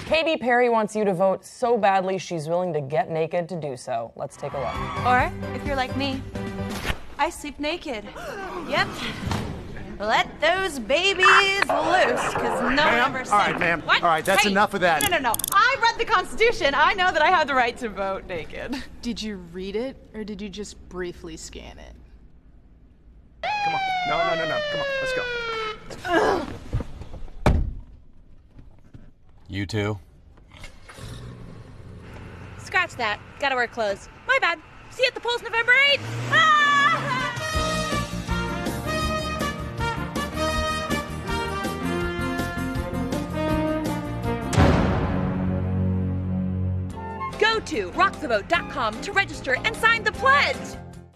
Katy Perry wants you to vote so badly she's willing to get naked to do so. Let's take a look. Or, if you're like me, I sleep naked. Yep. Let those babies loose, because no one ever said... All right, ma'am. What? All right, that's enough of that. No. I read the Constitution. I know that I have the right to vote naked. Did you read it, or did you just briefly scan it? Come on. No. Come on, let's go. You too? Scratch that. Gotta wear clothes. My bad. See you at the polls November 8th. Ah! Go to rockthevote.com to register and sign the pledge.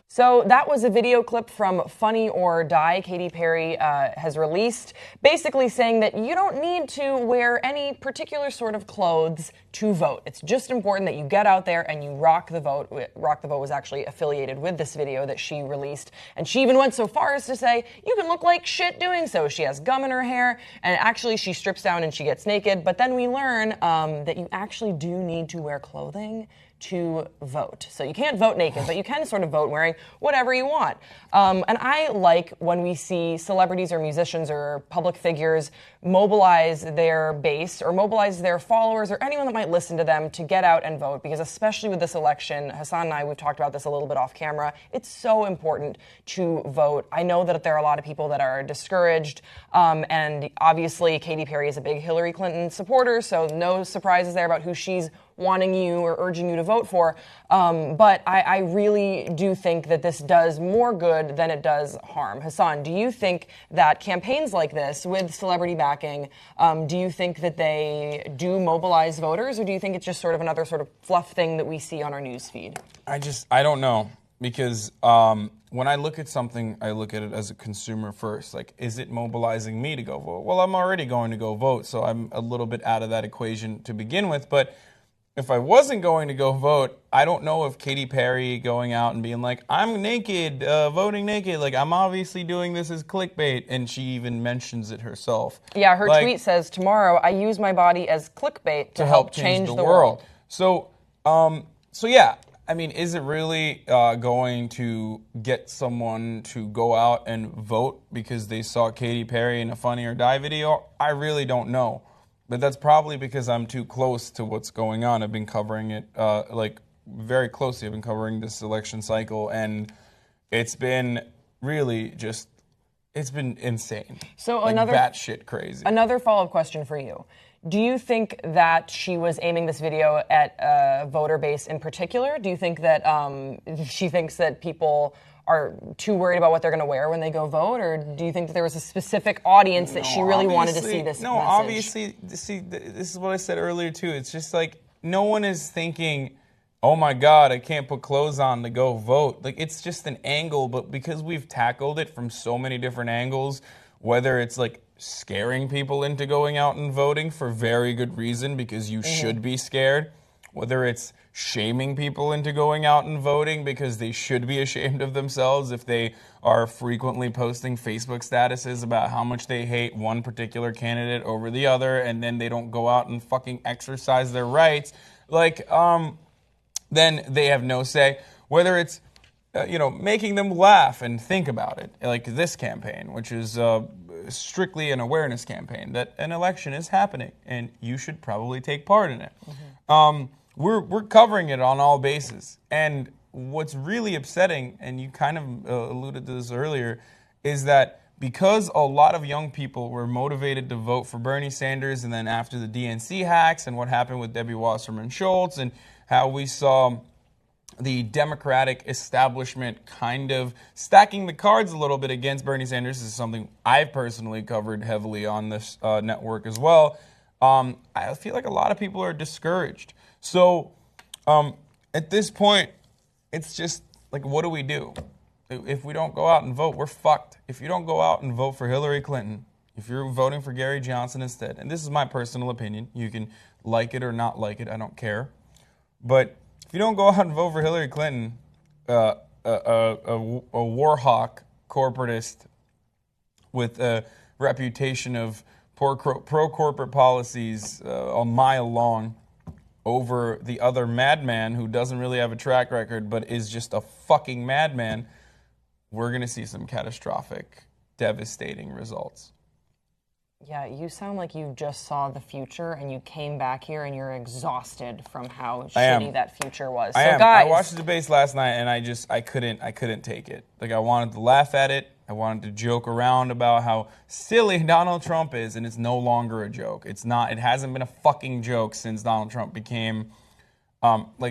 So that was a video clip from Funny or Die Katy Perry has released, basically saying that you don't need to wear any particular sort of clothes to vote. It's just important that you get out there and you rock the vote. Rock the Vote was actually affiliated with this video that she released, and she even went so far as to say, you can look like shit doing so. She has gum in her hair, and actually she strips down and she gets naked, but then we learn that you actually do need to wear clothing to vote. So you can't vote naked, but you can sort of vote wearing whatever you want. And I like when we see celebrities or musicians or public figures mobilize their base or mobilize their followers or anyone that might listen to them to get out and vote, because especially with this election, Hassan and I, we've talked about this a little bit off camera, it's so important to vote. I know that there are a lot of people that are discouraged, and obviously Katy Perry is a big Hillary Clinton supporter, so no surprises there about who she's wanting you or urging you to vote for. But I really do think that this does more good than it does harm. Hassan, do you think that campaigns like this with celebrity backing, do you think that they do mobilize voters, or do you think it's just sort of another sort of fluff thing that we see on our news feed? I don't know, because when I look at something, I look at it as a consumer first. Like, is it mobilizing me to go vote? Well, I'm already going to go vote, so I'm a little bit out of that equation to begin with. But if I wasn't going to go vote, I don't know if Katy Perry going out and being like, I'm naked, voting naked, like, I'm obviously doing this as clickbait, and she even mentions it herself. Yeah, her tweet says, tomorrow I use my body as clickbait to help change the world. So yeah, I mean, is it really going to get someone to go out and vote because they saw Katy Perry in a Funny or Die video? I really don't know. But that's probably because I'm too close to what's going on. I've been covering it very closely. I've been covering this election cycle, and it's been really just, it's been insane. So like another batshit crazy. Another follow-up question for you. Do you think that she was aiming this video at a voter base in particular? Do you think that she thinks that people are too worried about what they're going to wear when they go vote, or do you think that there was a specific audience that she really wanted to see this message? Obviously, see, this is what I said earlier, too. It's just like, no one is thinking, oh my God, I can't put clothes on to go vote. Like, it's just an angle, but because we've tackled it from so many different angles, whether it's like scaring people into going out and voting for very good reason, because you should be scared, whether it's shaming people into going out and voting because they should be ashamed of themselves if they are frequently posting Facebook statuses about how much they hate one particular candidate over the other, and then they don't go out and fucking exercise their rights, like, then they have no say. Whether it's, making them laugh and think about it, like this campaign, which is strictly an awareness campaign that an election is happening and you should probably take part in it. We're covering it on all bases. And what's really upsetting, and you kind of alluded to this earlier, is that because a lot of young people were motivated to vote for Bernie Sanders, and then after the DNC hacks and what happened with Debbie Wasserman Schultz and how we saw the Democratic establishment kind of stacking the cards a little bit against Bernie Sanders, this is something I've personally covered heavily on this network as well, I feel like a lot of people are discouraged. So at this point, it's just like, what do we do? If we don't go out and vote, we're fucked. If you don't go out and vote for Hillary Clinton, if you're voting for Gary Johnson instead, and this is my personal opinion, you can like it or not like it, I don't care. But if you don't go out and vote for Hillary Clinton, a war hawk corporatist with a reputation of pro-corporate policies a mile long over the other madman who doesn't really have a track record but is just a fucking madman, we're going to see some catastrophic, devastating results. Yeah, you sound like you just saw the future and you came back here and you're exhausted from how shitty that future was. I am. Guys, I watched the debates last night and I couldn't take it. Like, I wanted to laugh at it. I wanted to joke around about how silly Donald Trump is, and it's no longer a joke. It's not. It hasn't been a fucking joke since Donald Trump became,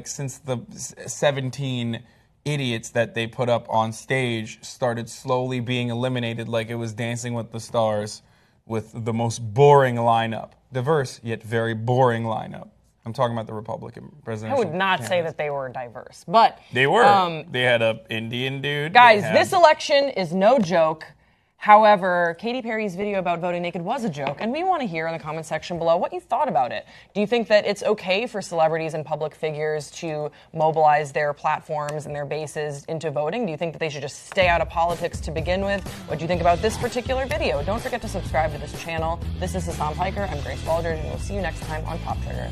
since the 17 idiots that they put up on stage started slowly being eliminated like it was Dancing with the Stars with the most boring lineup. Diverse, yet very boring lineup. I'm talking about the Republican presidential I would not candidates. say that they were diverse, but They were. They had an Indian dude. guys, this election is no joke. However, Katy Perry's video about voting naked was a joke, and we want to hear in the comment section below what you thought about it. Do you think that it's okay for celebrities and public figures to mobilize their platforms and their bases into voting? Do you think that they should just stay out of politics to begin with? What do you think about this particular video? Don't forget to subscribe to this channel. This is Hassan Piker. I'm Grace Baldridge, and we'll see you next time on Pop Trigger.